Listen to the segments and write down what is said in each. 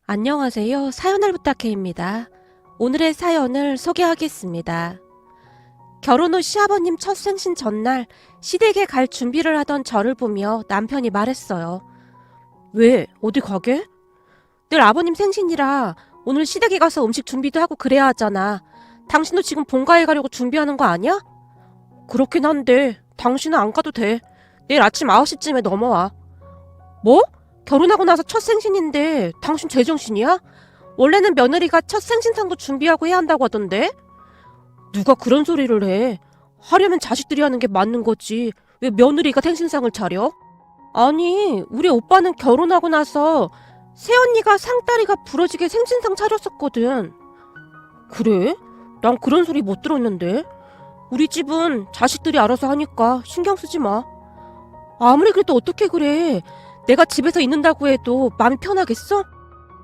안녕하세요. 사연을 부탁해입니다. 오늘의 사연을 소개하겠습니다. 결혼 후 시아버님 첫 생신 전날 시댁에 갈 준비를 하던 저를 보며 남편이 말했어요. 왜? 어디 가게? 내일 아버님 생신이라 오늘 시댁에 가서 음식 준비도 하고 그래야 하잖아. 당신도 지금 본가에 가려고 준비하는 거 아니야? 그렇긴 한데 당신은 안 가도 돼. 내일 아침 9시쯤에 넘어와. 뭐? 결혼하고 나서 첫 생신인데 당신 제정신이야? 원래는 며느리가 첫 생신상도 준비하고 해야 한다고 하던데? 누가 그런 소리를 해? 하려면 자식들이 하는 게 맞는 거지. 왜 며느리가 생신상을 차려? 아니, 우리 오빠는 결혼하고 나서 새언니가 상다리가 부러지게 생신상 차렸었거든. 그래? 난 그런 소리 못 들었는데. 우리 집은 자식들이 알아서 하니까 신경 쓰지 마. 아무리 그래도 어떻게 그래. 내가 집에서 있는다고 해도 마음이 편하겠어?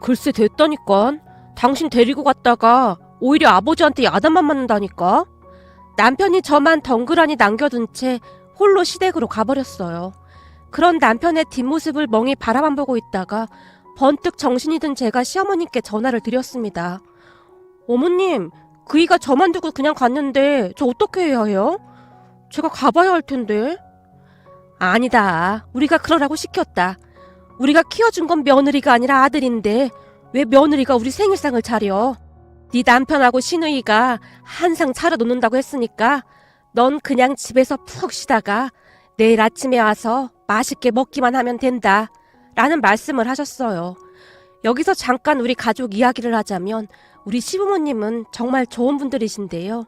글쎄 됐다니까. 당신 데리고 갔다가 오히려 아버지한테 야단만 맞는다니까. 남편이 저만 덩그러니 남겨둔 채 홀로 시댁으로 가버렸어요. 그런 남편의 뒷모습을 멍이 바라만 보고 있다가 번뜩 정신이 든 제가 시어머님께 전화를 드렸습니다. 어머님, 그이가 저만 두고 그냥 갔는데 저 어떻게 해야 해요? 제가 가봐야 할 텐데. 아니다. 우리가 그러라고 시켰다. 우리가 키워준 건 며느리가 아니라 아들인데 왜 며느리가 우리 생일상을 차려? 네 남편하고 시누이가 한 상 차려놓는다고 했으니까 넌 그냥 집에서 푹 쉬다가 내일 아침에 와서 맛있게 먹기만 하면 된다. 라는 말씀을 하셨어요. 여기서 잠깐 우리 가족 이야기를 하자면 우리 시부모님은 정말 좋은 분들이신데요.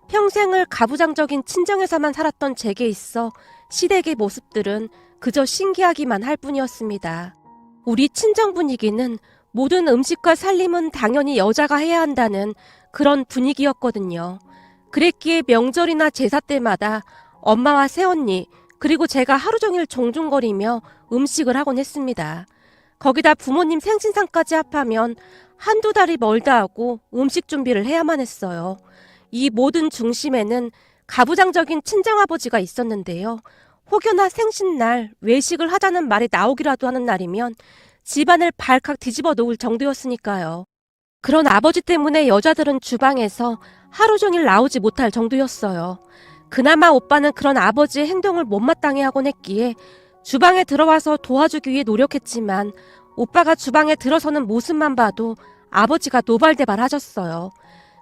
평생을 가부장적인 친정에서만 살았던 제게 있어 시댁의 모습들은 그저 신기하기만 할 뿐이었습니다. 우리 친정 분위기는 모든 음식과 살림은 당연히 여자가 해야 한다는 그런 분위기였거든요. 그랬기에 명절이나 제사 때마다 엄마와 새언니 그리고 제가 하루 종일 종종거리며 음식을 하곤 했습니다. 거기다 부모님 생신상까지 합하면 한두 달이 멀다 하고 음식 준비를 해야만 했어요. 이 모든 중심에는 가부장적인 친정아버지가 있었는데요. 혹여나 생신날 외식을 하자는 말이 나오기라도 하는 날이면 집안을 발칵 뒤집어 놓을 정도였으니까요. 그런 아버지 때문에 여자들은 주방에서 하루 종일 나오지 못할 정도였어요. 그나마 오빠는 그런 아버지의 행동을 못마땅해 하곤 했기에 주방에 들어와서 도와주기 위해 노력했지만 오빠가 주방에 들어서는 모습만 봐도 아버지가 노발대발 하셨어요.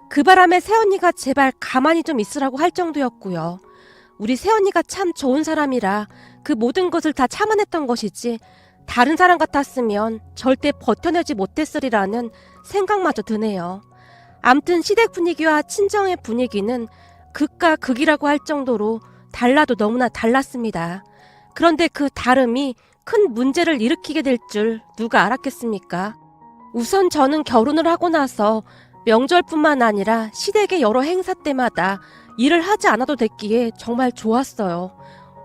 그 바람에 새언니가 제발 가만히 좀 있으라고 할 정도였고요. 우리 새언니가 참 좋은 사람이라 그 모든 것을 다 참아냈던 것이지 다른 사람 같았으면 절대 버텨내지 못했으리라는 생각마저 드네요. 암튼 시댁 분위기와 친정의 분위기는 극과 극이라고 할 정도로 달라도 너무나 달랐습니다. 그런데 그 다름이 큰 문제를 일으키게 될 줄 누가 알았겠습니까? 우선 저는 결혼을 하고 나서 명절뿐만 아니라 시댁의 여러 행사 때마다 일을 하지 않아도 됐기에 정말 좋았어요.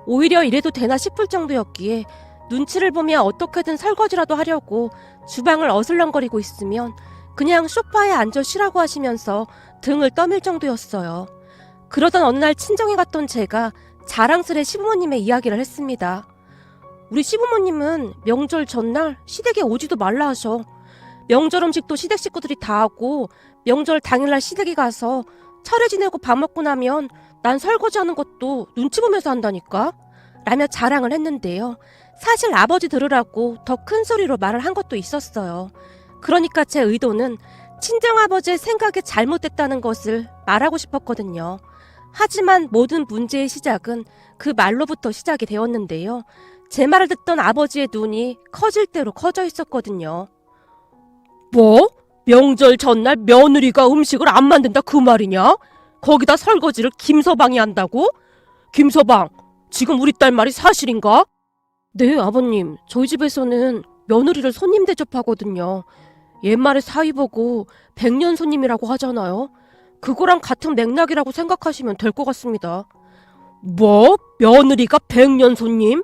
오히려 이래도 되나 싶을 정도였기에 눈치를 보며 어떻게든 설거지라도 하려고 주방을 어슬렁거리고 있으면 그냥 소파에 앉아 쉬라고 하시면서 등을 떠밀 정도였어요. 그러던 어느 날 친정에 갔던 제가 자랑스레 시부모님의 이야기를 했습니다. 우리 시부모님은 명절 전날 시댁에 오지도 말라 하셔. 명절 음식도 시댁 식구들이 다 하고 명절 당일날 시댁에 가서 차례 지내고 밥 먹고 나면 난 설거지하는 것도 눈치 보면서 한다니까? 라며 자랑을 했는데요. 사실 아버지 들으라고 더 큰 소리로 말을 한 것도 있었어요. 그러니까 제 의도는 친정아버지의 생각이 잘못됐다는 것을 말하고 싶었거든요. 하지만 모든 문제의 시작은 그 말로부터 시작이 되었는데요. 제 말을 듣던 아버지의 눈이 커질 대로 커져 있었거든요. 뭐? 명절 전날 며느리가 음식을 안 만든다 그 말이냐? 거기다 설거지를 김서방이 한다고? 김서방, 지금 우리 딸 말이 사실인가? 네, 아버님. 저희 집에서는 며느리를 손님 대접하거든요. 옛말에 사위 보고 백년 손님이라고 하잖아요. 그거랑 같은 맥락이라고 생각하시면 될 것 같습니다. 뭐? 며느리가 백년 손님?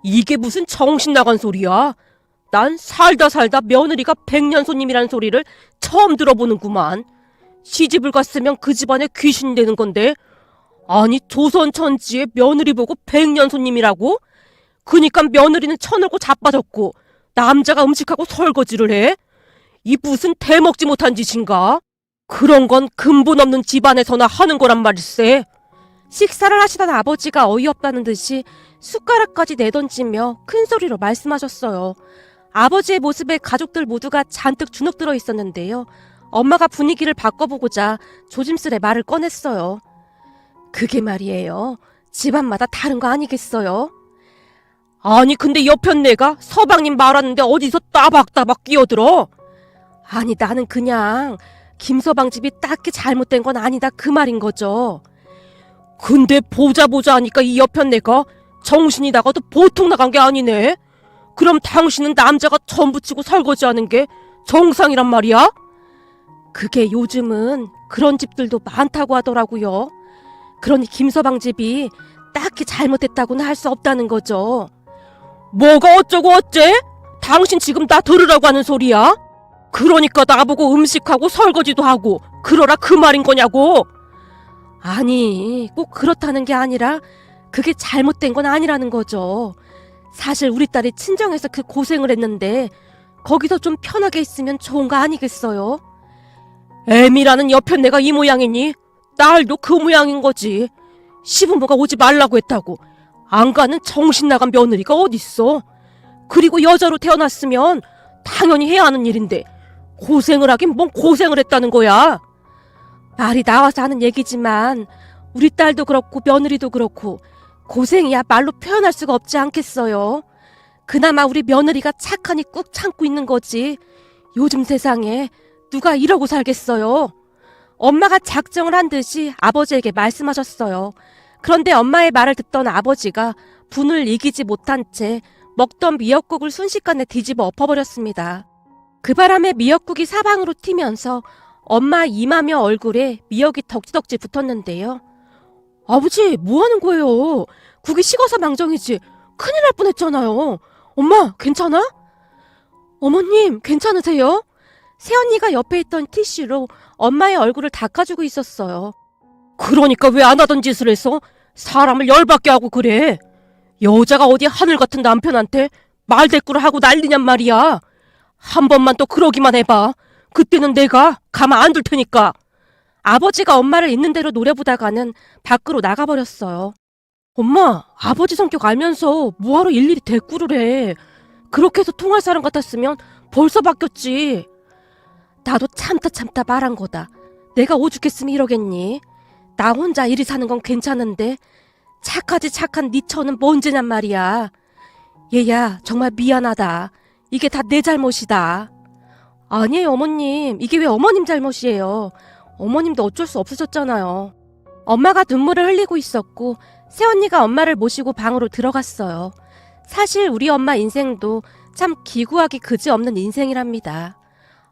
이게 무슨 정신 나간 소리야? 난 살다 며느리가 백년 손님이라는 소리를 처음 들어보는구만. 시집을 갔으면 그 집안에 귀신이 되는 건데 아니 조선 천지에 며느리 보고 백년 손님이라고? 그니까 며느리는 쳐늘고 자빠졌고 남자가 음식하고 설거지를 해? 이 무슨 대먹지 못한 짓인가? 그런 건 근본 없는 집안에서나 하는 거란 말일세. 식사를 하시던 아버지가 어이없다는 듯이 숟가락까지 내던지며 큰 소리로 말씀하셨어요. 아버지의 모습에 가족들 모두가 잔뜩 주눅 들어 있었는데요. 엄마가 분위기를 바꿔보고자 조심스레 말을 꺼냈어요. 그게 말이에요. 집안마다 다른 거 아니겠어요? 아니 근데 옆편네가 서방님 말하는데 어디서 따박따박 끼어들어? 아니 나는 그냥 김서방 집이 딱히 잘못된 건 아니다 그 말인 거죠. 근데 보자 하니까 이 옆편네가 정신이 나가도 보통 나간 게 아니네. 그럼 당신은 남자가 전부 치고 설거지하는 게 정상이란 말이야? 그게 요즘은 그런 집들도 많다고 하더라고요. 그러니 김서방 집이 딱히 잘못했다고는 할 수 없다는 거죠. 뭐가 어쩌고 어째? 당신 지금 나 들으라고 하는 소리야? 그러니까 나보고 음식하고 설거지도 하고 그러라 그 말인 거냐고. 아니 꼭 그렇다는 게 아니라 그게 잘못된 건 아니라는 거죠. 사실 우리 딸이 친정에서 그 고생을 했는데 거기서 좀 편하게 있으면 좋은 거 아니겠어요? 애미라는 옆편네가 이 모양이니 딸도 그 모양인 거지. 시부모가 오지 말라고 했다고 안 가는 정신 나간 며느리가 어딨어. 그리고 여자로 태어났으면 당연히 해야 하는 일인데 고생을 하긴 뭔 고생을 했다는 거야. 말이 나와서 하는 얘기지만 우리 딸도 그렇고 며느리도 그렇고 고생이야 말로 표현할 수가 없지 않겠어요. 그나마 우리 며느리가 착하니 꾹 참고 있는 거지. 요즘 세상에 누가 이러고 살겠어요. 엄마가 작정을 한 듯이 아버지에게 말씀하셨어요. 그런데 엄마의 말을 듣던 아버지가 분을 이기지 못한 채 먹던 미역국을 순식간에 뒤집어 엎어버렸습니다. 그 바람에 미역국이 사방으로 튀면서 엄마 이마며 얼굴에 미역이 덕지덕지 붙었는데요. 아버지 뭐 하는 거예요? 국이 식어서 망정이지. 큰일 날 뻔했잖아요. 엄마 괜찮아? 어머님 괜찮으세요? 새언니가 옆에 있던 티슈로 엄마의 얼굴을 닦아주고 있었어요. 그러니까 왜 안 하던 짓을 해서 사람을 열받게 하고 그래. 여자가 어디 하늘 같은 남편한테 말대꾸를 하고 난리냔 말이야. 한 번만 또 그러기만 해봐. 그때는 내가 가만 안 둘 테니까. 아버지가 엄마를 있는 대로 노려보다가는 밖으로 나가버렸어요. 엄마, 아버지 성격 알면서 뭐하러 일일이 대꾸를 해. 그렇게 해서 통할 사람 같았으면 벌써 바뀌었지. 나도 참다 말한 거다. 내가 오죽했으면 이러겠니? 나 혼자 이리 사는 건 괜찮은데 착하지 착한 네 처는 뭔 죄냔 말이야. 얘야 정말 미안하다. 이게 다 내 잘못이다. 아니에요 어머님. 이게 왜 어머님 잘못이에요. 어머님도 어쩔 수 없으셨잖아요. 엄마가 눈물을 흘리고 있었고 새언니가 엄마를 모시고 방으로 들어갔어요. 사실 우리 엄마 인생도 참 기구하기 그지없는 인생이랍니다.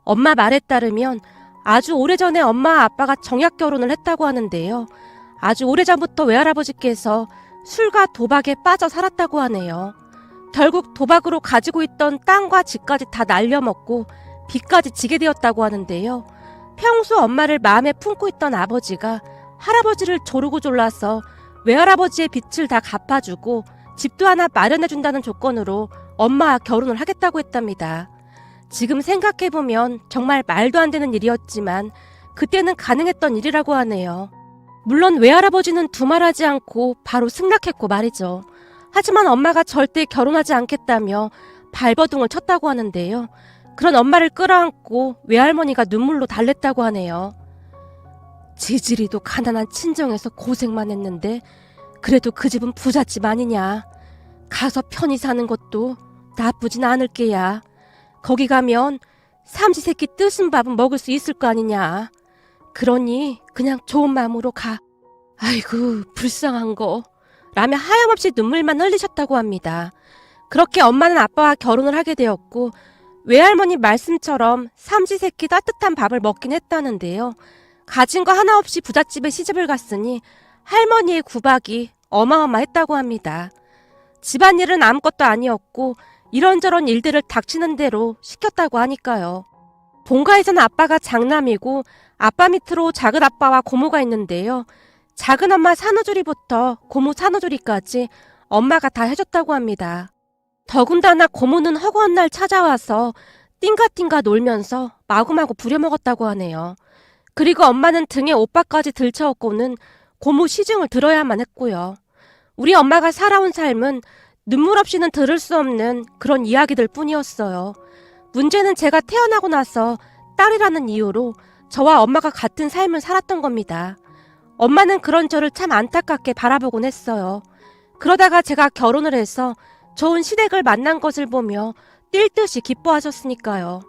엄마 말에 따르면 아주 오래전에 엄마 아빠가 정약 결혼을 했다고 하는데요. 아주 오래전부터 외할아버지께서 술과 도박에 빠져 살았다고 하네요. 결국 도박으로 가지고 있던 땅과 집까지 다 날려먹고 빚까지 지게 되었다고 하는데요. 평소 엄마를 마음에 품고 있던 아버지가 할아버지를 조르고 졸라서 외할아버지의 빚을 다 갚아주고 집도 하나 마련해준다는 조건으로 엄마와 결혼을 하겠다고 했답니다. 지금 생각해보면 정말 말도 안 되는 일이었지만 그때는 가능했던 일이라고 하네요. 물론 외할아버지는 두말하지 않고 바로 승낙했고 말이죠. 하지만 엄마가 절대 결혼하지 않겠다며 발버둥을 쳤다고 하는데요. 그런 엄마를 끌어안고 외할머니가 눈물로 달랬다고 하네요. 지지리도 가난한 친정에서 고생만 했는데 그래도 그 집은 부잣집 아니냐. 가서 편히 사는 것도 나쁘진 않을 게야. 거기 가면 삼시세끼 뜨신 밥은 먹을 수 있을 거 아니냐. 그러니 그냥 좋은 마음으로 가. 아이고 불쌍한 거. 라며 하염없이 눈물만 흘리셨다고 합니다. 그렇게 엄마는 아빠와 결혼을 하게 되었고 외할머니 말씀처럼 삼시세끼 따뜻한 밥을 먹긴 했다는데요. 가진 거 하나 없이 부잣집에 시집을 갔으니 할머니의 구박이 어마어마했다고 합니다. 집안일은 아무것도 아니었고 이런저런 일들을 닥치는 대로 시켰다고 하니까요. 본가에서는 아빠가 장남이고 아빠 밑으로 작은 아빠와 고모가 있는데요. 작은 엄마 산후조리부터 고모 산후조리까지 엄마가 다 해줬다고 합니다. 더군다나 고모는 허구한 날 찾아와서 띵가띵가 놀면서 마구마구 부려먹었다고 하네요. 그리고 엄마는 등에 옷박까지 들쳐업고는 고무 시중을 들어야만 했고요. 우리 엄마가 살아온 삶은 눈물 없이는 들을 수 없는 그런 이야기들 뿐이었어요. 문제는 제가 태어나고 나서 딸이라는 이유로 저와 엄마가 같은 삶을 살았던 겁니다. 엄마는 그런 저를 참 안타깝게 바라보곤 했어요. 그러다가 제가 결혼을 해서 좋은 시댁을 만난 것을 보며 뛸 듯이 기뻐하셨으니까요.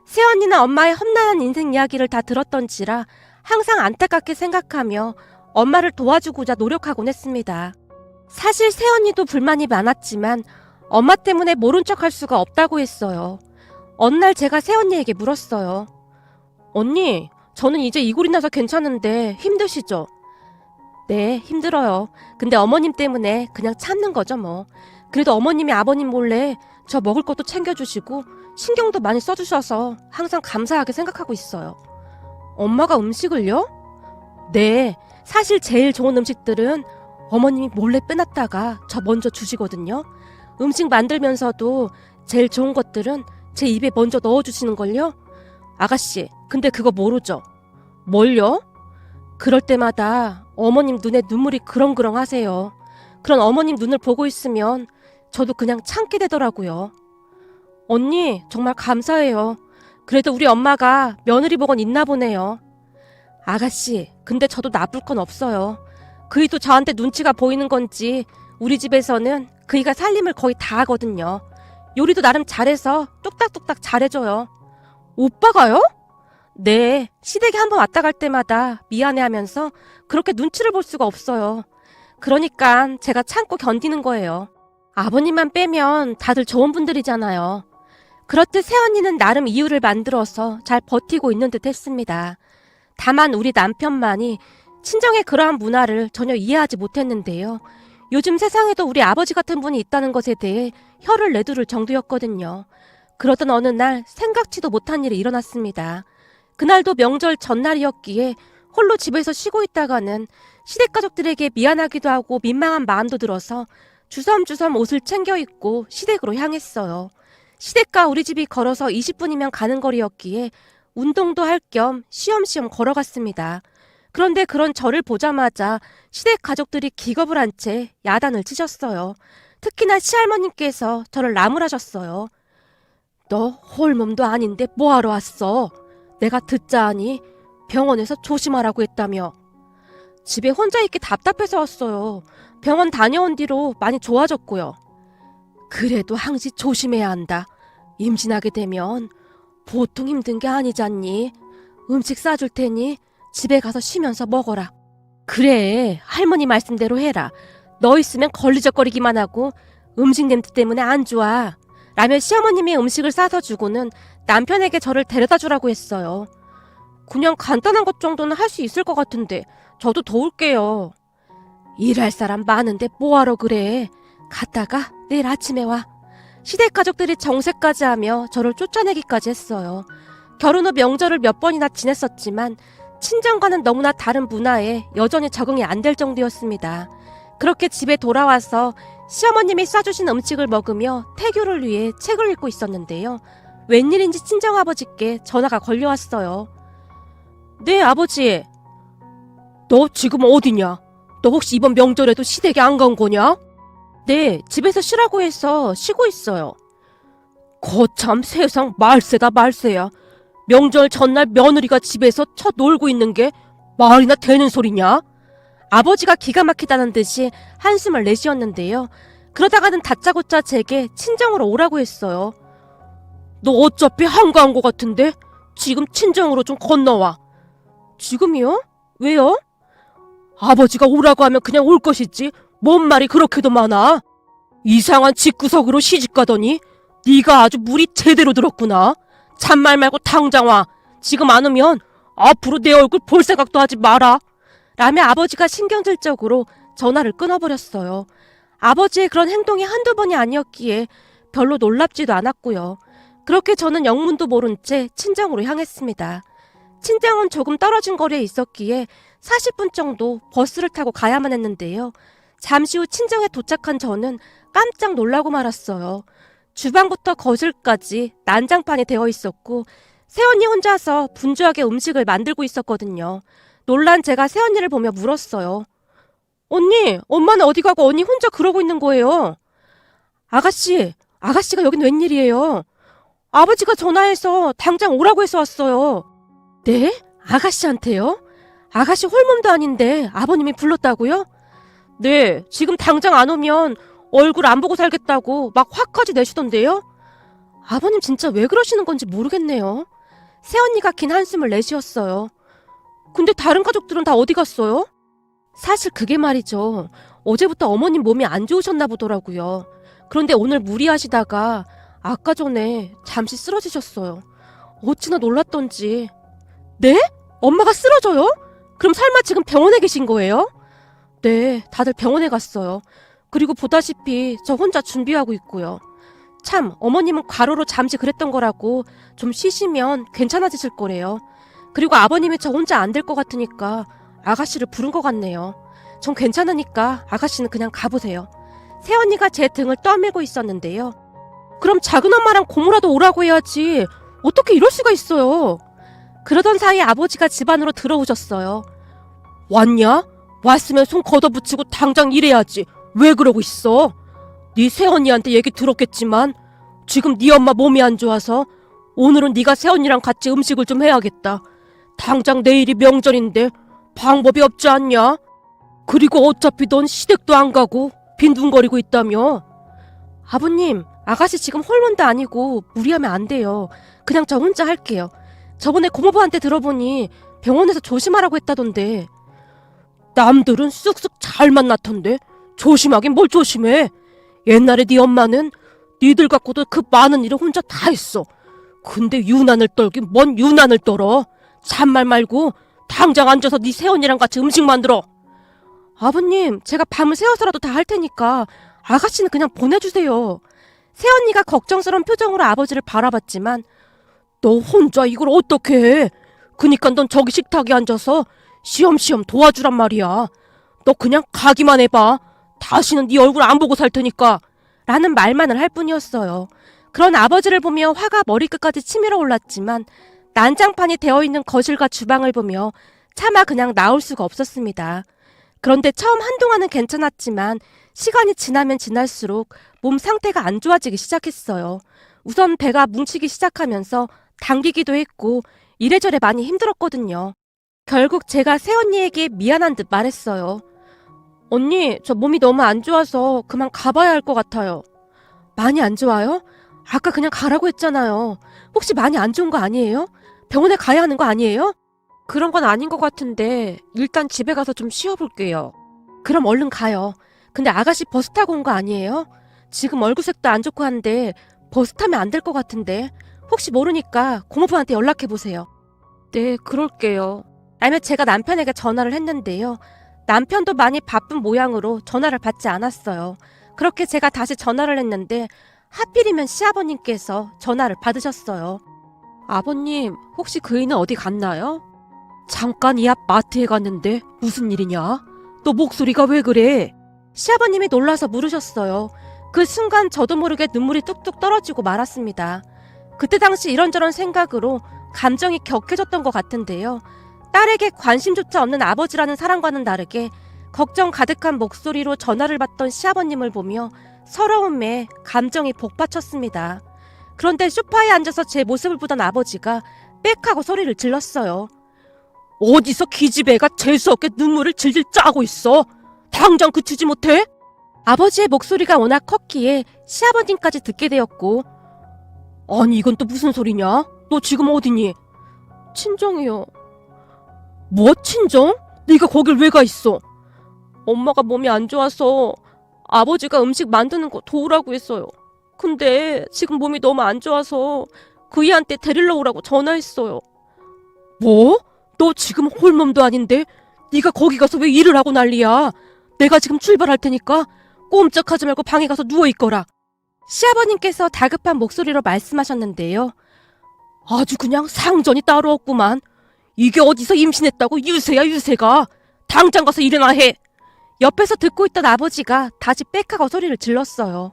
새언니는 엄마의 험난한 인생 이야기를 다 들었던지라 항상 안타깝게 생각하며 엄마를 도와주고자 노력하곤 했습니다. 사실 새언니도 불만이 많았지만 엄마 때문에 모른 척할 수가 없다고 했어요. 어느 날 제가 새언니에게 물었어요. 언니, 저는 이제 이골이 나서 괜찮은데 힘드시죠? 네, 힘들어요. 근데 어머님 때문에 그냥 참는 거죠 뭐. 그래도 어머님이 아버님 몰래 저 먹을 것도 챙겨주시고 신경도 많이 써주셔서 항상 감사하게 생각하고 있어요. 엄마가 음식을요? 네, 사실 제일 좋은 음식들은 어머님이 몰래 빼놨다가 저 먼저 주시거든요. 음식 만들면서도 제일 좋은 것들은 제 입에 먼저 넣어주시는걸요. 아가씨, 근데 그거 모르죠? 뭘요? 그럴 때마다 어머님 눈에 눈물이 그렁그렁 하세요. 그런 어머님 눈을 보고 있으면 저도 그냥 참게 되더라고요. 언니, 정말 감사해요. 그래도 우리 엄마가 며느리 복은 있나 보네요. 아가씨, 근데 저도 나쁠 건 없어요. 그이도 저한테 눈치가 보이는 건지 우리 집에서는 그이가 살림을 거의 다 하거든요. 요리도 나름 잘해서 뚝딱뚝딱 잘해줘요. 오빠가요? 네, 시댁에 한번 왔다 갈 때마다 미안해하면서 그렇게 눈치를 볼 수가 없어요. 그러니까 제가 참고 견디는 거예요. 아버님만 빼면 다들 좋은 분들이잖아요. 그렇듯 새언니는 나름 이유를 만들어서 잘 버티고 있는 듯 했습니다. 다만 우리 남편만이 친정의 그러한 문화를 전혀 이해하지 못했는데요. 요즘 세상에도 우리 아버지 같은 분이 있다는 것에 대해 혀를 내두를 정도였거든요. 그러던 어느 날 생각지도 못한 일이 일어났습니다. 그날도 명절 전날이었기에 홀로 집에서 쉬고 있다가는 시댁가족들에게 미안하기도 하고 민망한 마음도 들어서 주섬주섬 옷을 챙겨 입고 시댁으로 향했어요. 시댁과 우리 집이 걸어서 20분이면 가는 거리였기에 운동도 할 겸 쉬엄쉬엄 걸어갔습니다. 그런데 그런 저를 보자마자 시댁 가족들이 기겁을 한 채 야단을 치셨어요. 특히나 시할머님께서 저를 나무라셨어요. 너 홀몸도 아닌데 뭐하러 왔어? 내가 듣자 하니 병원에서 조심하라고 했다며. 집에 혼자 있기 답답해서 왔어요. 병원 다녀온 뒤로 많이 좋아졌고요. 그래도 항시 조심해야 한다. 임신하게 되면 보통 힘든 게 아니잖니. 음식 싸줄 테니 집에 가서 쉬면서 먹어라. 그래, 할머니 말씀대로 해라. 너 있으면 걸리적거리기만 하고 음식 냄새 때문에 안 좋아. 라며 시어머님이 음식을 싸서 주고는 남편에게 저를 데려다 주라고 했어요. 그냥 간단한 것 정도는 할 수 있을 것 같은데 저도 도울게요. 일할 사람 많은데 뭐하러 그래. 갔다가 내일 아침에 와. 시댁 가족들이 정색까지 하며 저를 쫓아내기까지 했어요. 결혼 후 명절을 몇 번이나 지냈었지만 친정과는 너무나 다른 문화에 여전히 적응이 안 될 정도였습니다. 그렇게 집에 돌아와서 시어머님이 싸주신 음식을 먹으며 태교를 위해 책을 읽고 있었는데요. 웬일인지 친정아버지께 전화가 걸려왔어요. 네, 아버지. 너 지금 어디냐? 너 혹시 이번 명절에도 시댁에 안 간 거냐? 네, 집에서 쉬라고 해서 쉬고 있어요. 거참 세상 말세다 말세야. 명절 전날 며느리가 집에서 쳐 놀고 있는 게 말이나 되는 소리냐? 아버지가 기가 막히다는 듯이 한숨을 내쉬었는데요. 그러다가는 다짜고짜 제게 친정으로 오라고 했어요. 너 어차피 한가한 것 같은데 지금 친정으로 좀 건너와. 지금이요? 왜요? 아버지가 오라고 하면 그냥 올 것이지 뭔 말이 그렇게도 많아. 이상한 집구석으로 시집가더니 네가 아주 물이 제대로 들었구나. 잔말 말고 당장 와. 지금 안 오면 앞으로 내 얼굴 볼 생각도 하지 마라. 라며 아버지가 신경질적으로 전화를 끊어버렸어요. 아버지의 그런 행동이 한두 번이 아니었기에 별로 놀랍지도 않았고요. 그렇게 저는 영문도 모른 채 친정으로 향했습니다. 친정은 조금 떨어진 거리에 있었기에 40분 정도 버스를 타고 가야만 했는데요. 잠시 후 친정에 도착한 저는 깜짝 놀라고 말았어요. 주방부터 거실까지 난장판이 되어 있었고 새언니 혼자서 분주하게 음식을 만들고 있었거든요. 놀란 제가 새언니를 보며 물었어요. 언니, 엄마는 어디 가고 언니 혼자 그러고 있는 거예요? 아가씨가 여긴 웬일이에요? 아버지가 전화해서 당장 오라고 해서 왔어요. 네? 아가씨한테요? 아가씨 홀몸도 아닌데 아버님이 불렀다고요? 네, 지금 당장 안 오면 얼굴 안 보고 살겠다고 막 화까지 내시던데요? 아버님 진짜 왜 그러시는 건지 모르겠네요. 새언니가 긴 한숨을 내쉬었어요. 근데 다른 가족들은 다 어디 갔어요? 사실 그게 말이죠. 어제부터 어머님 몸이 안 좋으셨나 보더라고요. 그런데 오늘 무리하시다가 아까 전에 잠시 쓰러지셨어요. 어찌나 놀랐던지. 네? 엄마가 쓰러져요? 그럼 설마 지금 병원에 계신 거예요? 네, 다들 병원에 갔어요. 그리고 보다시피 저 혼자 준비하고 있고요. 참, 어머님은 과로로 잠시 그랬던 거라고 좀 쉬시면 괜찮아지실 거래요. 그리고 아버님이 저 혼자 안 될 것 같으니까 아가씨를 부른 것 같네요. 전 괜찮으니까 아가씨는 그냥 가보세요. 새언니가 제 등을 떠밀고 있었는데요. 그럼 작은 엄마랑 고모라도 오라고 해야지. 어떻게 이럴 수가 있어요. 그러던 사이 아버지가 집 안으로 들어오셨어요. 왔냐? 왔으면 손 걷어붙이고 당장 일해야지. 왜 그러고 있어? 네 새언니한테 얘기 들었겠지만 지금 네 엄마 몸이 안 좋아서 오늘은 네가 새언니랑 같이 음식을 좀 해야겠다. 당장 내일이 명절인데 방법이 없지 않냐? 그리고 어차피 넌 시댁도 안 가고 빈둥거리고 있다며. 아버님, 아가씨 지금 홀몸도 아니고 무리하면 안 돼요. 그냥 저 혼자 할게요. 저번에 고모부한테 들어보니 병원에서 조심하라고 했다던데. 남들은 쑥쑥 잘 만났던데 조심하긴 뭘 조심해. 옛날에 네 엄마는 니들 갖고도 그 많은 일을 혼자 다 했어. 근데 유난을 떨긴 뭔 유난을 떨어. 잔말 말고 당장 앉아서 네 새언니랑 같이 음식 만들어. 아버님, 제가 밤을 새워서라도 다 할 테니까 아가씨는 그냥 보내주세요. 새언니가 걱정스러운 표정으로 아버지를 바라봤지만 너 혼자 이걸 어떻게 해? 그니까 넌 저기 식탁에 앉아서 시험시험 도와주란 말이야. 너 그냥 가기만 해봐. 다시는 네 얼굴 안 보고 살 테니까. 라는 말만을 할 뿐이었어요. 그런 아버지를 보며 화가 머리끝까지 치밀어 올랐지만 난장판이 되어있는 거실과 주방을 보며 차마 그냥 나올 수가 없었습니다. 그런데 처음 한동안은 괜찮았지만 시간이 지나면 지날수록 몸 상태가 안 좋아지기 시작했어요. 우선 배가 뭉치기 시작하면서 당기기도 했고 이래저래 많이 힘들었거든요. 결국 제가 새언니에게 미안한 듯 말했어요. 언니, 저 몸이 너무 안 좋아서 그만 가봐야 할 것 같아요. 많이 안 좋아요? 아까 그냥 가라고 했잖아요. 혹시 많이 안 좋은 거 아니에요? 병원에 가야 하는 거 아니에요? 그런 건 아닌 것 같은데 일단 집에 가서 좀 쉬어볼게요. 그럼 얼른 가요. 근데 아가씨 버스 타고 온 거 아니에요? 지금 얼굴색도 안 좋고 한데 버스 타면 안 될 것 같은데 혹시 모르니까 고모부한테 연락해보세요. 네, 그럴게요. 라며 제가 남편에게 전화를 했는데요. 남편도 많이 바쁜 모양으로 전화를 받지 않았어요. 그렇게 제가 다시 전화를 했는데 하필이면 시아버님께서 전화를 받으셨어요. 아버님, 혹시 그이는 어디 갔나요? 잠깐 이 앞 마트에 갔는데 무슨 일이냐? 너 목소리가 왜 그래? 시아버님이 놀라서 물으셨어요. 그 순간 저도 모르게 눈물이 뚝뚝 떨어지고 말았습니다. 그때 당시 이런저런 생각으로 감정이 격해졌던 것 같은데요. 딸에게 관심조차 없는 아버지라는 사람과는 다르게 걱정 가득한 목소리로 전화를 받던 시아버님을 보며 서러움에 감정이 복받쳤습니다. 그런데 소파에 앉아서 제 모습을 보던 아버지가 빽하고 소리를 질렀어요. 어디서 기집애가 재수없게 눈물을 질질 짜고 있어? 당장 그치지 못해? 아버지의 목소리가 워낙 컸기에 시아버님까지 듣게 되었고, 아니 이건 또 무슨 소리냐? 너 지금 어디니? 친정이요. 뭐 친정? 네가 거길 왜 가 있어? 엄마가 몸이 안 좋아서 아버지가 음식 만드는 거 도우라고 했어요. 근데 지금 몸이 너무 안 좋아서 그이한테 데리러 오라고 전화했어요. 뭐? 너 지금 홀몸도 아닌데 네가 거기 가서 왜 일을 하고 난리야? 내가 지금 출발할 테니까 꼼짝하지 말고 방에 가서 누워있거라. 시아버님께서 다급한 목소리로 말씀하셨는데요. 아주 그냥 상전이 따로 없구만. 이게 어디서 임신했다고 유세야 유세가. 당장 가서 일이나 해. 옆에서 듣고 있던 아버지가 다시 빽하고 소리를 질렀어요.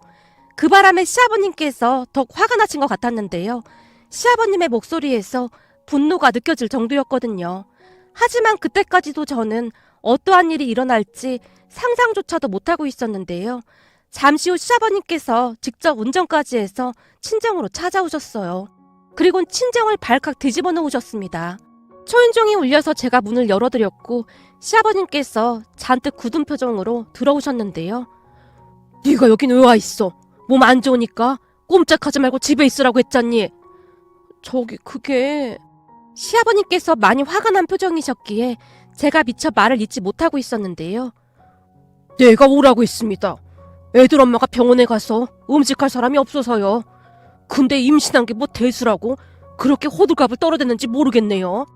그 바람에 시아버님께서 더욱 화가 나신 것 같았는데요. 시아버님의 목소리에서 분노가 느껴질 정도였거든요. 하지만 그때까지도 저는 어떠한 일이 일어날지 상상조차도 못하고 있었는데요. 잠시 후 시아버님께서 직접 운전까지 해서 친정으로 찾아오셨어요. 그리고 친정을 발칵 뒤집어 놓으셨습니다. 초인종이 울려서 제가 문을 열어드렸고 시아버님께서 잔뜩 굳은 표정으로 들어오셨는데요. 네가 여긴 왜 와 있어? 몸 안 좋으니까 꼼짝하지 말고 집에 있으라고 했잖니. 그게... 시아버님께서 많이 화가 난 표정이셨기에 제가 미처 말을 잇지 못하고 있었는데요. 내가 오라고 했습니다. 애들 엄마가 병원에 가서 음식할 사람이 없어서요. 근데 임신한 게 뭐 대수라고 그렇게 호들갑을 떨어댔는지 모르겠네요.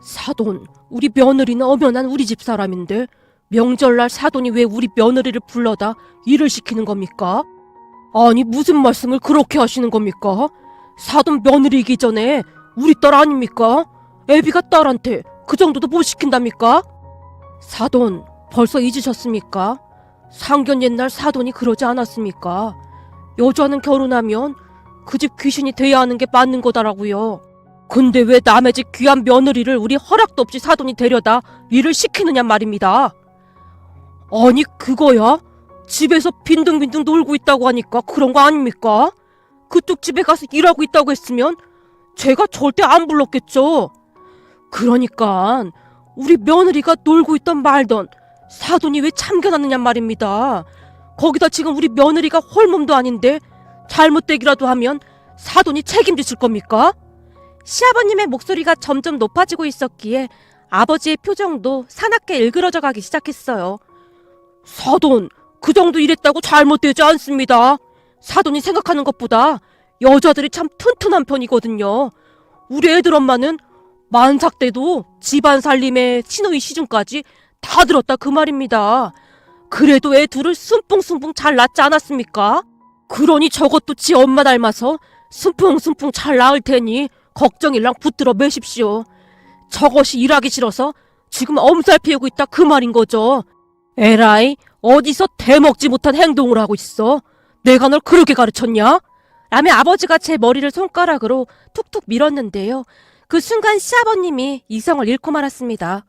사돈, 우리 며느리는 엄연한 우리 집 사람인데 명절날 사돈이 왜 우리 며느리를 불러다 일을 시키는 겁니까? 아니 무슨 말씀을 그렇게 하시는 겁니까? 사돈 며느리이기 전에 우리 딸 아닙니까? 애비가 딸한테 그 정도도 못 시킨답니까? 사돈, 벌써 잊으셨습니까? 상견 옛날 사돈이 그러지 않았습니까? 여자는 결혼하면 그 집 귀신이 돼야 하는 게 맞는 거다라고요. 근데 왜 남의 집 귀한 며느리를 우리 허락도 없이 사돈이 데려다 일을 시키느냐 말입니다. 아니 그거야? 집에서 빈둥빈둥 놀고 있다고 하니까 그런 거 아닙니까? 그쪽 집에 가서 일하고 있다고 했으면 제가 절대 안 불렀겠죠. 그러니까 우리 며느리가 놀고 있던 말던 사돈이 왜 참견하느냐 말입니다. 거기다 지금 우리 며느리가 홀몸도 아닌데 잘못되기라도 하면 사돈이 책임지실 겁니까? 시아버님의 목소리가 점점 높아지고 있었기에 아버지의 표정도 사납게 일그러져 가기 시작했어요. 사돈, 그 정도 일했다고 잘못되지 않습니다. 사돈이 생각하는 것보다 여자들이 참 튼튼한 편이거든요. 우리 애들 엄마는 만삭 때도 집안 살림에 시누이 시중까지 다 들었다 그 말입니다. 그래도 애 둘을 순풍순풍 잘 낳지 않았습니까? 그러니 저것도 지 엄마 닮아서 순풍순풍 잘 낳을 테니 걱정일랑 붙들어 매십시오. 저것이 일하기 싫어서 지금 엄살 피우고 있다 그 말인 거죠. 에라이, 어디서 대먹지 못한 행동을 하고 있어? 내가 널 그렇게 가르쳤냐? 라며 아버지가 제 머리를 손가락으로 툭툭 밀었는데요. 그 순간 시아버님이 이성을 잃고 말았습니다.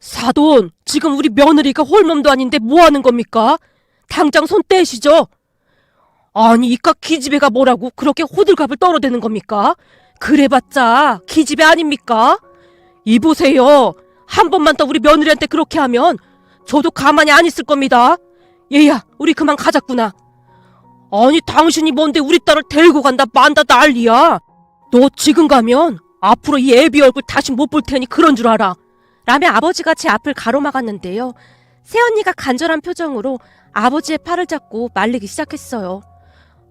사돈, 지금 우리 며느리가 홀몸도 아닌데 뭐 하는 겁니까? 당장 손 떼시죠. 아니 이깟 기집애가 뭐라고 그렇게 호들갑을 떨어대는 겁니까? 그래봤자 기집애 아닙니까? 이보세요. 한 번만 더 우리 며느리한테 그렇게 하면 저도 가만히 안 있을 겁니다. 얘야, 우리 그만 가자꾸나. 아니 당신이 뭔데 우리 딸을 데리고 간다 만다 난리야. 너 지금 가면 앞으로 이 애비 얼굴 다시 못 볼 테니 그런 줄 알아. 라며 아버지가 제 앞을 가로막았는데요. 새언니가 간절한 표정으로 아버지의 팔을 잡고 말리기 시작했어요.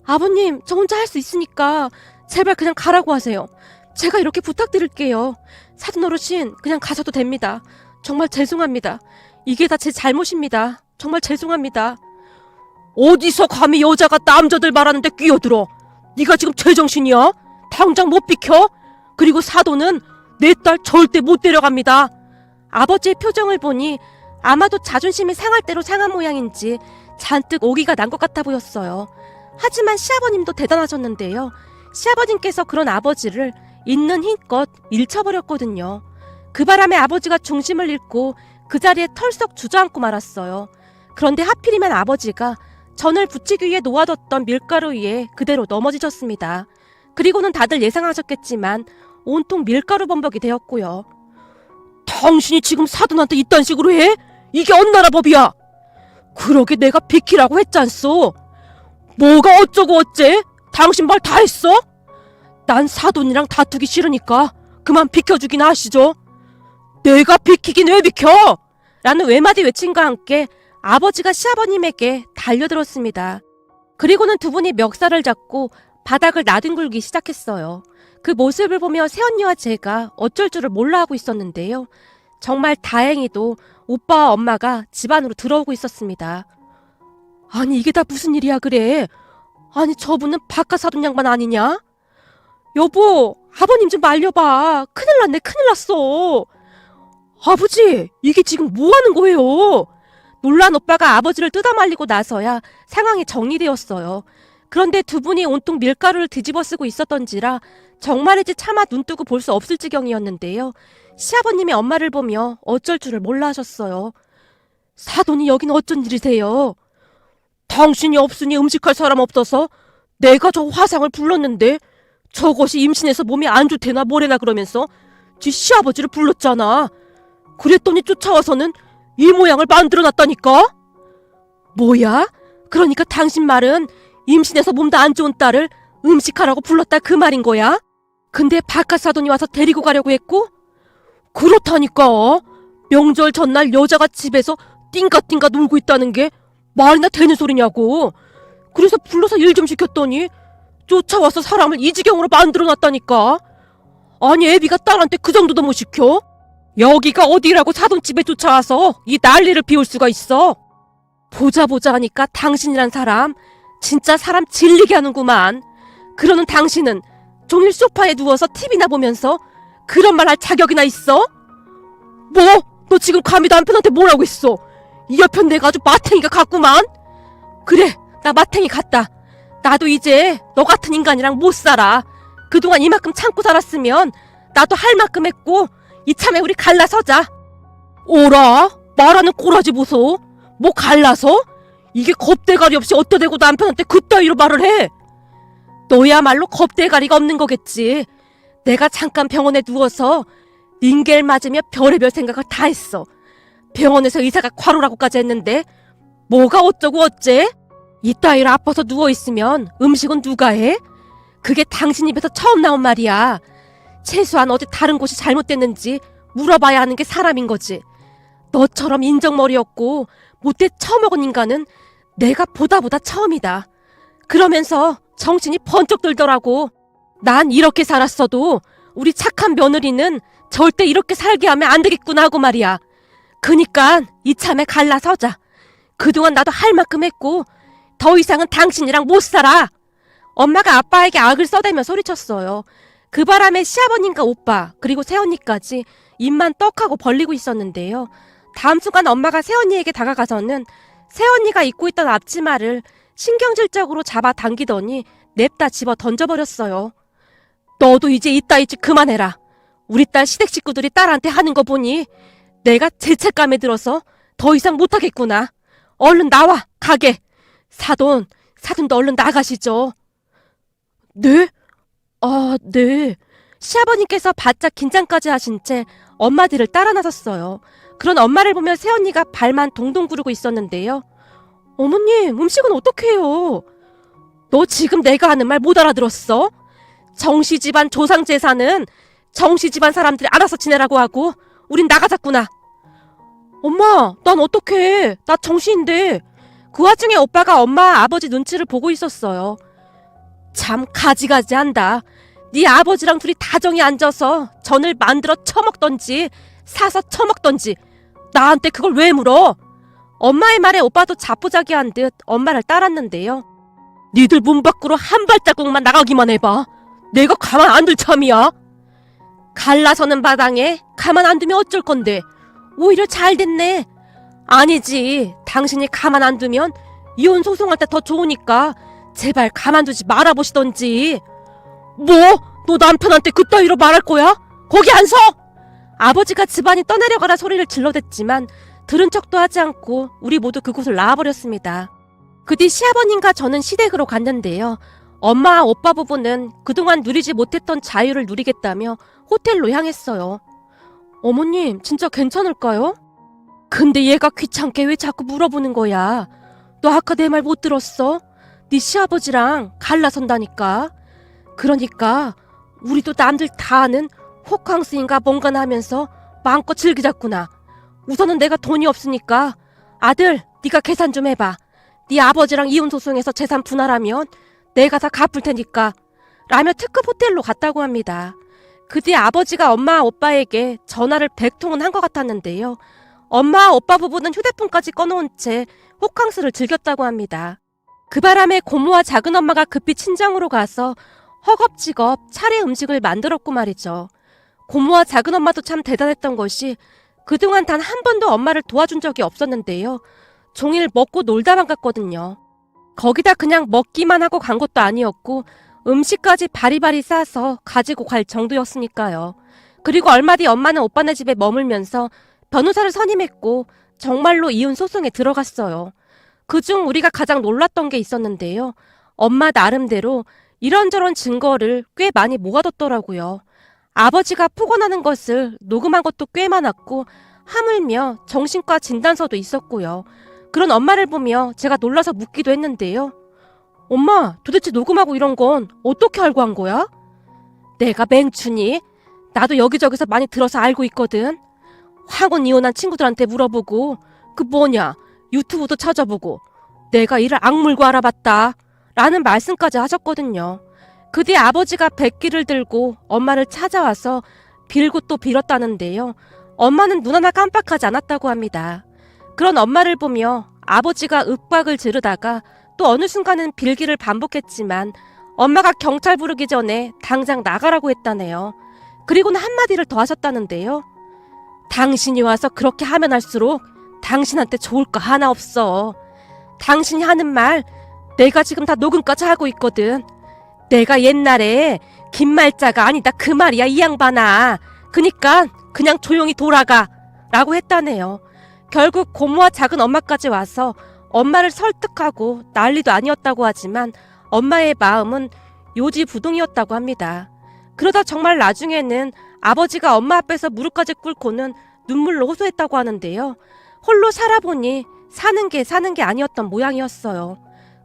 아버님, 저 혼자 할 수 있으니까 제발 그냥 가라고 하세요. 제가 이렇게 부탁드릴게요. 사돈 어르신, 그냥 가셔도 됩니다. 정말 죄송합니다. 이게 다 제 잘못입니다. 정말 죄송합니다. 어디서 감히 여자가 남자들 말하는데 끼어들어? 네가 지금 제정신이야? 당장 못 비켜? 그리고 사돈은 내 딸 절대 못 데려갑니다. 아버지의 표정을 보니 아마도 자존심이 상할 대로 상한 모양인지 잔뜩 오기가 난 것 같아 보였어요. 하지만 시아버님도 대단하셨는데요. 시아버님께서 그런 아버지를 있는 힘껏 밀쳐버렸거든요. 그 바람에 아버지가 중심을 잃고 그 자리에 털썩 주저앉고 말았어요. 그런데 하필이면 아버지가 전을 부치기 위해 놓아뒀던 밀가루 위에 그대로 넘어지셨습니다. 그리고는 다들 예상하셨겠지만 온통 밀가루 범벅이 되었고요. 당신이 지금 사돈한테 이딴 식으로 해? 이게 언나라 법이야. 그러게 내가 비키라고 했잖소. 뭐가 어쩌고 어째? 당신 말 다 했어? 난 사돈이랑 다투기 싫으니까 그만 비켜주긴 하시죠. 내가 비키긴 왜 비켜? 라는 외마디 외침과 함께 아버지가 시아버님에게 달려들었습니다. 그리고는 두 분이 멱살을 잡고 바닥을 나뒹굴기 시작했어요. 그 모습을 보며 새언니와 제가 어쩔 줄을 몰라 하고 있었는데요. 정말 다행히도 오빠와 엄마가 집 안으로 들어오고 있었습니다. 아니 이게 다 무슨 일이야 그래? 아니 저분은 바깥 사돈 양반 아니냐? 여보, 아버님 좀 말려봐. 큰일 났네, 큰일 났어. 아버지, 이게 지금 뭐 하는 거예요? 놀란 오빠가 아버지를 뜯어말리고 나서야 상황이 정리되었어요. 그런데 두 분이 온통 밀가루를 뒤집어 쓰고 있었던지라 정말이지 차마 눈뜨고 볼 수 없을 지경이었는데요. 시아버님이 엄마를 보며 어쩔 줄을 몰라 하셨어요. 사돈이 여긴 어쩐 일이세요? 당신이 없으니 음식할 사람 없어서 내가 저 화상을 불렀는데 저것이 임신해서 몸이 안 좋대나 뭐래나 그러면서 지 시아버지를 불렀잖아. 그랬더니 쫓아와서는 이 모양을 만들어놨다니까? 뭐야? 그러니까 당신 말은 임신해서 몸도 안 좋은 딸을 음식하라고 불렀다 그 말인 거야? 근데 바깥 사돈이 와서 데리고 가려고 했고? 그렇다니까. 명절 전날 여자가 집에서 띵가띵가 놀고 있다는 게 말이나 되는 소리냐고. 그래서 불러서 일 좀 시켰더니 쫓아와서 사람을 이 지경으로 만들어놨다니까. 아니 애비가 딸한테 그 정도도 못 시켜? 여기가 어디라고 사돈집에 쫓아와서 이 난리를 피울 수가 있어. 보자 하니까 당신이란 사람 진짜 사람 질리게 하는구만. 그러는 당신은 종일 소파에 누워서 TV나 보면서 그런 말 할 자격이나 있어? 뭐? 너 지금 감히 남편한테 뭐라고 했어? 이 여편 내가 아주 마탱이가 같구만. 그래, 나 마탱이 같다. 나도 이제 너 같은 인간이랑 못 살아. 그동안 이만큼 참고 살았으면 나도 할 만큼 했고 이참에 우리 갈라서자. 오라, 말하는 꼬라지 보소. 뭐 갈라서? 이게 겁대가리 없이 어떠 대고 남편한테 그따위로 말을 해. 너야말로 겁대가리가 없는 거겠지. 내가 잠깐 병원에 누워서 링겔 맞으며 별의별 생각을 다 했어. 병원에서 의사가 과로라고까지 했는데 뭐가 어쩌고 어째? 이따위로 아파서 누워있으면 음식은 누가 해? 그게 당신 입에서 처음 나온 말이야. 최소한 어디 다른 곳이 잘못됐는지 물어봐야 하는 게 사람인 거지. 너처럼 인정머리였고 못돼 처먹은 인간은 내가 보다 처음이다. 그러면서 정신이 번쩍 들더라고. 난 이렇게 살았어도 우리 착한 며느리는 절대 이렇게 살게 하면 안 되겠구나 하고 말이야. 그니까 이참에 갈라서자. 그동안 나도 할 만큼 했고 더 이상은 당신이랑 못 살아. 엄마가 아빠에게 악을 써대며 소리쳤어요. 그 바람에 시아버님과 오빠 그리고 새언니까지 입만 떡하고 벌리고 있었는데요. 다음 순간 엄마가 새언니에게 다가가서는 새언니가 입고 있던 앞치마를 신경질적으로 잡아당기더니 냅다 집어 던져버렸어요. 너도 이제 이따위 짓 그만해라. 우리 딸 시댁 식구들이 딸한테 하는 거 보니 내가 죄책감에 들어서 더 이상 못하겠구나. 얼른 나와 가게. 사돈도 얼른 나가시죠. 네? 아, 네. 시아버님께서 바짝 긴장까지 하신 채 엄마 뒤를 따라 나섰어요. 그런 엄마를 보며 새언니가 발만 동동 구르고 있었는데요. 어머님, 음식은 어떻게 해요? 너 지금 내가 하는 말 못 알아들었어? 정씨집안 조상제사는 정씨집안 사람들이 알아서 지내라고 하고 우린 나가자꾸나. 엄마, 난 어떡해. 나 정씨인데. 그 와중에 오빠가 엄마 아버지 눈치를 보고 있었어요. 참 가지가지한다. 네 아버지랑 둘이 다정히 앉아서 전을 만들어 처먹던지 사서 처먹던지 나한테 그걸 왜 물어? 엄마의 말에 오빠도 자포자기한 듯 엄마를 따랐는데요. 니들 문 밖으로 한 발자국만 나가기만 해봐. 내가 가만 안 둘 참이야. 갈라서는 마당에 가만 안 두면 어쩔 건데. 오히려 잘 됐네. 아니지. 당신이 가만 안 두면 이혼 소송할 때 더 좋으니까 제발 가만두지 말아보시던지. 뭐? 너 남편한테 그따위로 말할 거야? 거기 안 서! 아버지가 집안이 떠내려가라 소리를 질러댔지만 들은 척도 하지 않고 우리 모두 그곳을 나와버렸습니다. 그 뒤 시아버님과 저는 시댁으로 갔는데요. 엄마와 오빠 부부는 그동안 누리지 못했던 자유를 누리겠다며 호텔로 향했어요. 어머님, 진짜 괜찮을까요? 근데 얘가 귀찮게 왜 자꾸 물어보는 거야? 너 아까 내 말 못 들었어? 네 시아버지랑 갈라선다니까. 그러니까 우리도 남들 다 아는 호캉스인가 뭔가나 하면서 마음껏 즐기자꾸나. 우선은 내가 돈이 없으니까 아들, 네가 계산 좀 해봐. 네 아버지랑 이혼 소송해서 재산 분할하면 내가 다 갚을 테니까. 라며 특급 호텔로 갔다고 합니다. 그 뒤 아버지가 엄마 오빠에게 전화를 100통은 한 것 같았는데요. 엄마 오빠 부부는 휴대폰까지 꺼놓은 채 호캉스를 즐겼다고 합니다. 그 바람에 고모와 작은엄마가 급히 친정으로 가서 허겁지겁 차례 음식을 만들었고 말이죠. 고모와 작은엄마도 참 대단했던 것이 그동안 단 한 번도 엄마를 도와준 적이 없었는데요. 종일 먹고 놀다만 갔거든요. 거기다 그냥 먹기만 하고 간 것도 아니었고 음식까지 바리바리 싸서 가지고 갈 정도였으니까요. 그리고 얼마 뒤 엄마는 오빠네 집에 머물면서 변호사를 선임했고 정말로 이혼 소송에 들어갔어요. 그중 우리가 가장 놀랐던 게 있었는데요. 엄마 나름대로 이런저런 증거를 꽤 많이 모아뒀더라고요. 아버지가 폭언하는 것을 녹음한 것도 꽤 많았고 하물며 정신과 진단서도 있었고요. 그런 엄마를 보며 제가 놀라서 묻기도 했는데요. 엄마, 도대체 녹음하고 이런 건 어떻게 알고 한 거야? 내가 맹추니? 나도 여기저기서 많이 들어서 알고 있거든. 황혼 이혼한 친구들한테 물어보고 그 뭐냐 유튜브도 찾아보고 내가 이를 악물고 알아봤다 라는 말씀까지 하셨거든요. 그 뒤에 아버지가 백기를 들고 엄마를 찾아와서 빌고 또 빌었다는데요. 엄마는 눈 하나 깜빡하지 않았다고 합니다. 그런 엄마를 보며 아버지가 윽박을 지르다가 또 어느 순간은 빌기를 반복했지만 엄마가 경찰 부르기 전에 당장 나가라고 했다네요. 그리고는 한마디를 더 하셨다는데요. 당신이 와서 그렇게 하면 할수록 당신한테 좋을 거 하나 없어. 당신이 하는 말 내가 지금 다 녹음까지 하고 있거든. 내가 옛날에 긴 말자가 아니다 그 말이야 이 양반아. 그니까 그냥 조용히 돌아가 라고 했다네요. 결국 고모와 작은 엄마까지 와서 엄마를 설득하고 난리도 아니었다고 하지만 엄마의 마음은 요지부동이었다고 합니다. 그러다 정말 나중에는 아버지가 엄마 앞에서 무릎까지 꿇고는 눈물로 호소했다고 하는데요. 홀로 살아보니 사는 게 아니었던 모양이었어요.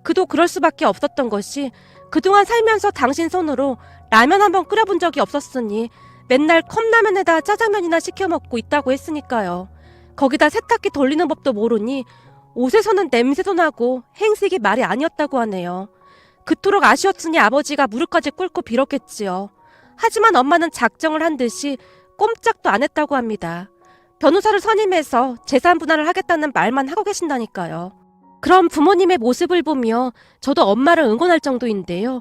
그도 그럴 수밖에 없었던 것이 그동안 살면서 당신 손으로 라면 한번 끓여본 적이 없었으니 맨날 컵라면에다 짜장면이나 시켜 먹고 있다고 했으니까요. 거기다 세탁기 돌리는 법도 모르니 옷에서는 냄새도 나고 행색이 말이 아니었다고 하네요. 그토록 아쉬웠으니 아버지가 무릎까지 꿇고 빌었겠지요. 하지만 엄마는 작정을 한 듯이 꼼짝도 안 했다고 합니다. 변호사를 선임해서 재산 분할을 하겠다는 말만 하고 계신다니까요. 그럼 부모님의 모습을 보며 저도 엄마를 응원할 정도인데요.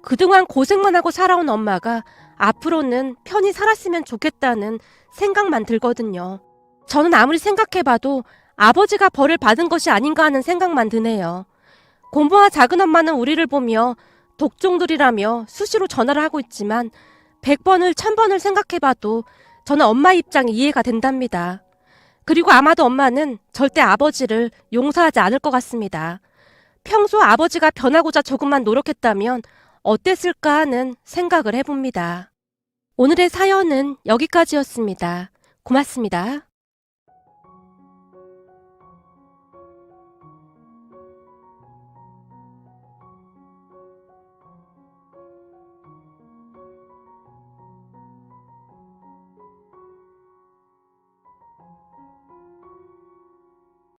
그동안 고생만 하고 살아온 엄마가 앞으로는 편히 살았으면 좋겠다는 생각만 들거든요. 저는 아무리 생각해봐도 아버지가 벌을 받은 것이 아닌가 하는 생각만 드네요. 고모와 작은 엄마는 우리를 보며 독종들이라며 수시로 전화를 하고 있지만 100번을 1000번을 생각해봐도 저는 엄마 입장이 이해가 된답니다. 그리고 아마도 엄마는 절대 아버지를 용서하지 않을 것 같습니다. 평소 아버지가 변하고자 조금만 노력했다면 어땠을까 하는 생각을 해봅니다. 오늘의 사연은 여기까지였습니다. 고맙습니다.